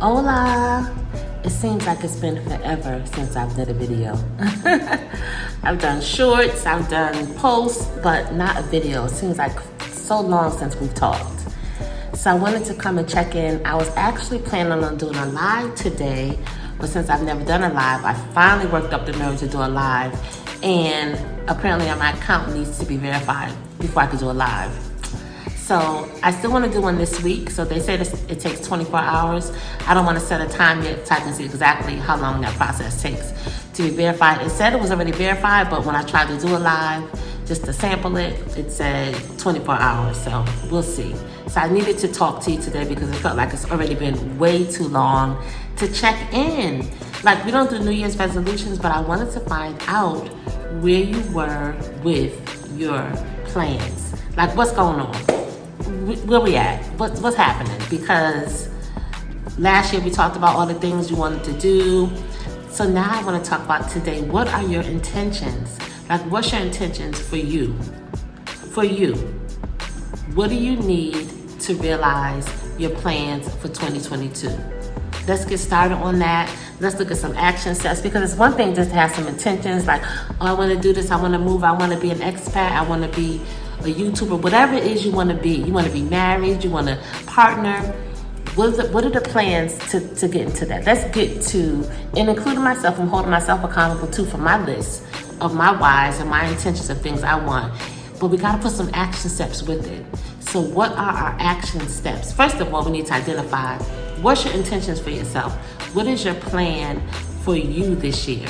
Hola! It seems like it's been forever since I've done a video. I've done shorts, I've done posts, but not a video. It seems like so long since we've talked. So I wanted to come and check in. I was actually planning on doing a live today, but since I've never done a live, I finally worked up the nerve to do a live, and apparently my account needs to be verified before I can do a live. So I still want to do one this week. So they said it takes 24 hours. I don't want to set a time yet so I can see exactly how long that process takes to be verified. It said it was already verified, but when I tried to do a live, just to sample it, it said 24 hours. So we'll see. So I needed to talk to you today because it felt like it's already been way too long to check in. Like, we don't do New Year's resolutions, but I wanted to find out where you were with your plans. Like, what's going on? Where we at? What's happening? Because last year we talked about all the things you wanted to do. So now I want to talk about today. What are your intentions? Like, what's your intentions for you? For you. What do you need to realize your plans for 2022? Let's get started on that. Let's look at some action steps, because it's one thing just to have some intentions like, oh, I want to do this, I want to move, I want to be an expat, I want to be a YouTuber, whatever it is you want to be. You want to be married, you want to partner. What are the plans to get into that? Let's get to, and including myself, I'm holding myself accountable too for my list of my whys and my intentions of things I want. But we got to put some action steps with it. So what are our action steps? First of all, we need to identify what's your intentions for yourself. What is your plan for you this year?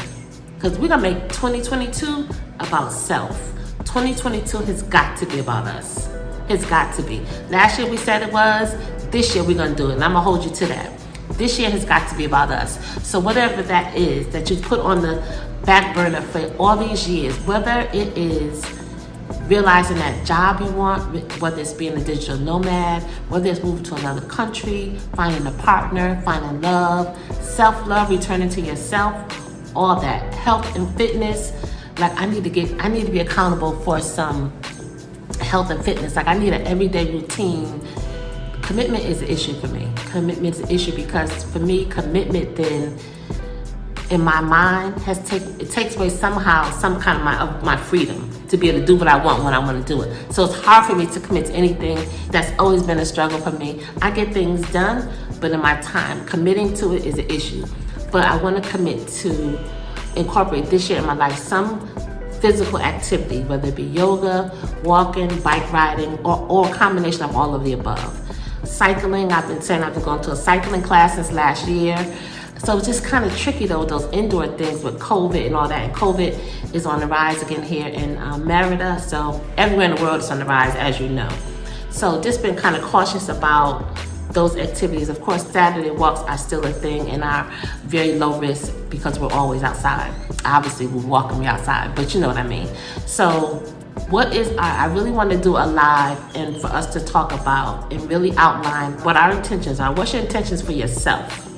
Because we're going to make 2022 about self. 2022 has got to be about us. It's got to be. Last year we said it was. This year we're going to do it. And I'm going to hold you to that. This year has got to be about us. So whatever that is that you put on the back burner for all these years, whether it is realizing that job you want, whether it's being a digital nomad, whether it's moving to another country, finding a partner, finding love, self-love, returning to yourself, all that. Health and fitness. Like, I need to be accountable for some health and fitness. Like, I need an everyday routine. Commitment is an issue for me. Commitment is an issue because for me, commitment then in my mind it takes away somehow some kind of my freedom to be able to do what I want when I want to do it. So it's hard for me to commit to anything. That's always been a struggle for me. I get things done, but in my time, committing to it is an issue. But I want to commit to incorporate this year in my life some physical activity, whether it be yoga, walking, bike riding, or a combination of all of the above. Cycling, I've been saying I've been going to a cycling class since last year. So it's just kind of tricky though, those indoor things with COVID and all that. And COVID is on the rise again here in Merida. So everywhere in the world is on the rise, as you know. So just been kind of cautious about those activities. Of course, Saturday walks are still a thing and are very low risk because we're always outside. Obviously, we're walking outside, but you know what I mean. So I really want to do a live and for us to talk about and really outline what our intentions are. What's your intentions for yourself?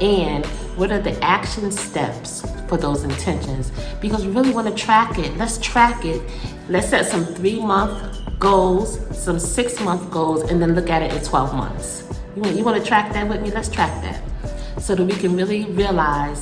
And what are the action steps for those intentions? Because we really want to track it. Let's track it. Let's set some 3-month goals, some 6-month goals, and then look at it in 12 months. You want to track that with me? Let's track that so that we can really realize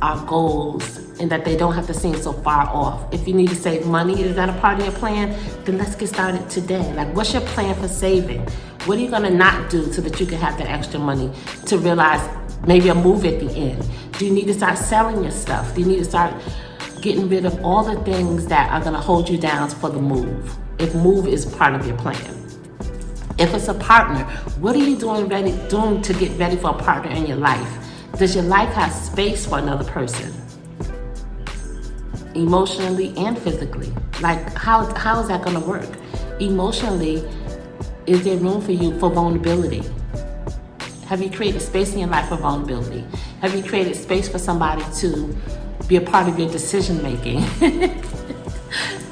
our goals and that they don't have to seem so far off. If you need to save money, is that a part of your plan? Then let's get started today. Like, what's your plan for saving? What are you going to not do so that you can have that extra money to realize maybe a move at the end? Do you need to start selling your stuff? Do you need to start getting rid of all the things that are going to hold you down for the move? If move is part of your plan. If it's a partner, what are you doing to get ready for a partner in your life? Does your life have space for another person? Emotionally and physically. Like, how is that going to work? Emotionally, is there room for you for vulnerability? Have you created space in your life for vulnerability? Have you created space for somebody to be a part of your decision making?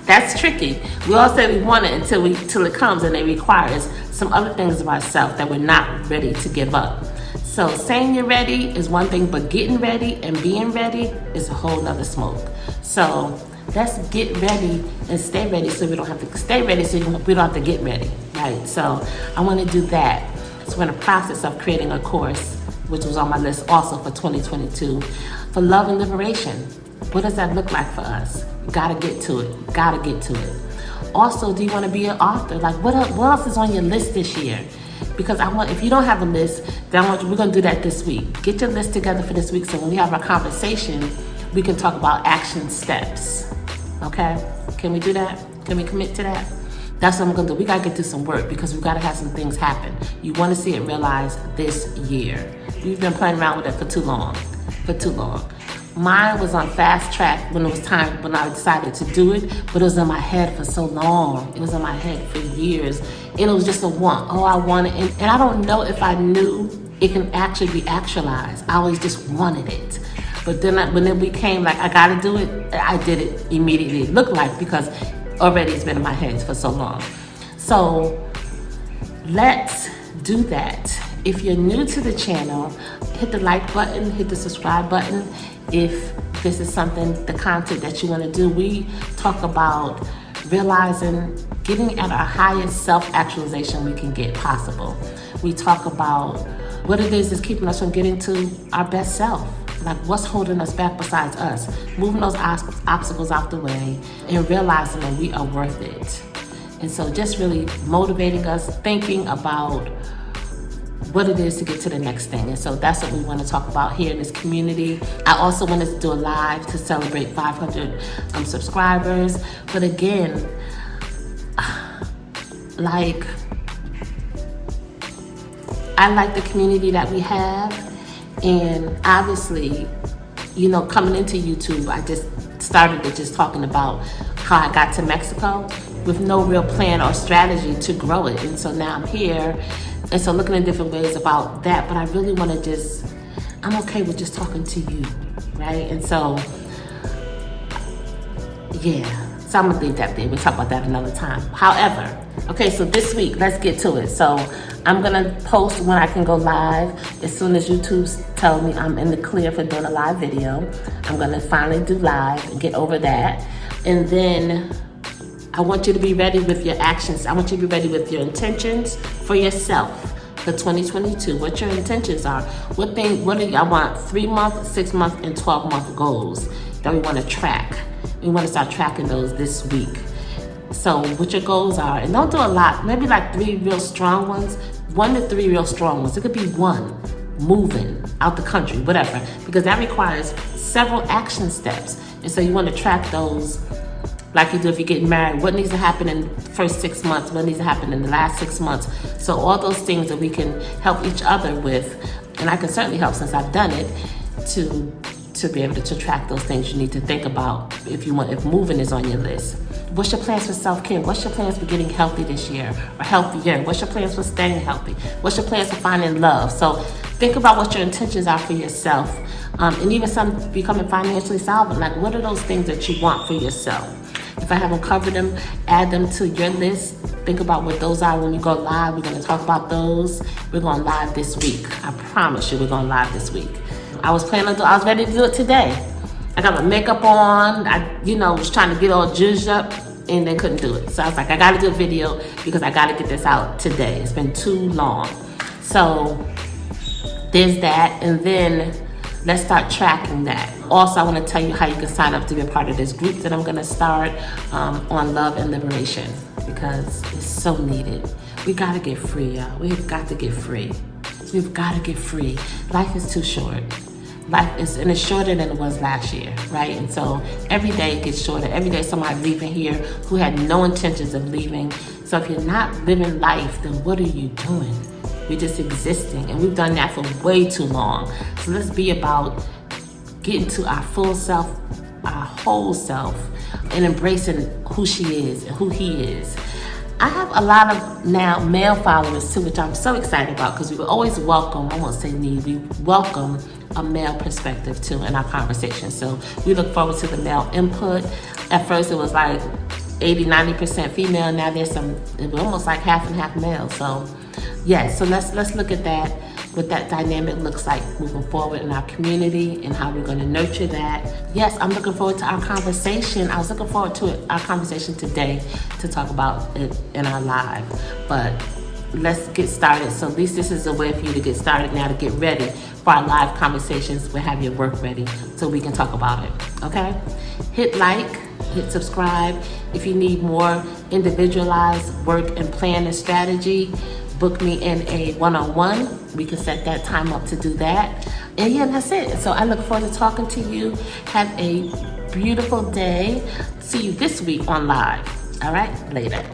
That's tricky. We all say we want it until it comes, and it requires some other things of ourselves that we're not ready to give up. So saying you're ready is one thing, but getting ready and being ready is a whole nother smoke. So let's get ready and stay ready so we don't have to stay ready so we don't have to get ready, right? So I want to do that. So we're in the process of creating a course which was on my list also for 2022, for love and liberation. What does that look like for us? Gotta get to it. Gotta get to it. Also, do you want to be an author? Like, what else is on your list this year? Because if you don't have a list, then we're going to do that this week. Get your list together for this week so when we have our conversation, we can talk about action steps. Okay? Can we do that? Can we commit to that? That's what I'm going to do. We got to get through some work because we got to have some things happen. You want to see it realized this year. We've been playing around with it for too long. Mine was on fast track when it was time, when I decided to do it, but it was in my head for so long. It was in my head for years. And it was just a want. Oh, I want it. And I don't know if I knew it can actually be actualized. I always just wanted it. But then when it became like, I got to do it, I did it immediately. It looked like, because already it's been in my head for so long. So let's do that. If you're new to the channel, hit the like button, hit the subscribe button. If this is something, the content that you want to do, we talk about realizing, getting at our highest self-actualization we can get possible. We talk about what it is that's keeping us from getting to our best self. Like, what's holding us back besides us? Moving those obstacles out the way and realizing that we are worth it. And so just really motivating us, thinking about what it is to get to the next thing. And so that's what we want to talk about here in this community. I also wanted to do a live to celebrate 500 subscribers. But again, like, I like the community that we have. And obviously, you know, coming into YouTube, I just started just talking about how I got to Mexico with no real plan or strategy to grow it. And so now I'm here. And so looking at different ways about that, but I really want to I'm okay with just talking to you, right? And so, yeah, so I'm gonna leave that there. We'll talk about that another time. However, okay, so this week, let's get to it. So I'm gonna post when I can go live. As soon as YouTube's telling me I'm in the clear for doing a live video, I'm gonna finally do live and get over that. And then I want you to be ready with your actions. I want you to be ready with your intentions for yourself for 2022. What your intentions are. What do you, I want 3-month, 6-month, and 12-month goals that we want to track. We want to start tracking those this week. So what your goals are, and don't do a lot, maybe like 3 real strong ones, 1 to 3 real strong ones. It could be 1, moving out the country, whatever, because that requires several action steps. And so you want to track those like you do if you're getting married. What needs to happen in the first 6 months? What needs to happen in the last 6 months? So all those things that we can help each other with, and I can certainly help since I've done it, to be able to track those things you need to think about if moving is on your list. What's your plans for self-care? What's your plans for getting healthy this year or healthier? What's your plans for staying healthy? What's your plans for finding love? So think about what your intentions are for yourself, and even some becoming financially solvent. Like, what are those things that you want for yourself? If I haven't covered them, add them to your list. Think about what those are when we go live. We're going to talk about those. We're going live this week. I promise you we're going live this week. I was ready to do it today. I got my makeup on. I was trying to get all zhuzhed up and then couldn't do it. So I was like, I got to do a video because I got to get this out today. It's been too long. So there's that. And then let's start tracking that. Also, I want to tell you how you can sign up to be a part of this group that I'm going to start on love and liberation, because it's so needed. We got to get free, y'all. We've got to get free. We've got to get free. Life is too short. And it's shorter than it was last year, right? And so every day it gets shorter. Every day somebody's leaving here who had no intentions of leaving. So if you're not living life, then what are you doing? You're just existing, and we've done that for way too long. So let's be about getting to our full self, our whole self, and embracing who she is and who he is. I have a lot of now male followers too, which I'm so excited about, because we will always welcome, I won't say need, we welcome a male perspective too in our conversation. So we look forward to the male input. At first it was like 80-90% female. Now there's almost like half and half male. So yeah, so let's look at that, what that dynamic looks like moving forward in our community and how we're going to nurture that. Yes, I'm looking forward to our conversation. I was looking forward to our conversation today to talk about it in our live. But let's get started. So at least this is a way for you to get started now, to get ready for our live conversations. We'll have your work ready so we can talk about it, okay? Hit like, hit subscribe. If you need more individualized work and plan and strategy, book me in a one-on-one. We can set that time up to do that. And yeah, that's it. So I look forward to talking to you. Have a beautiful day. See you this week on live. All right, later.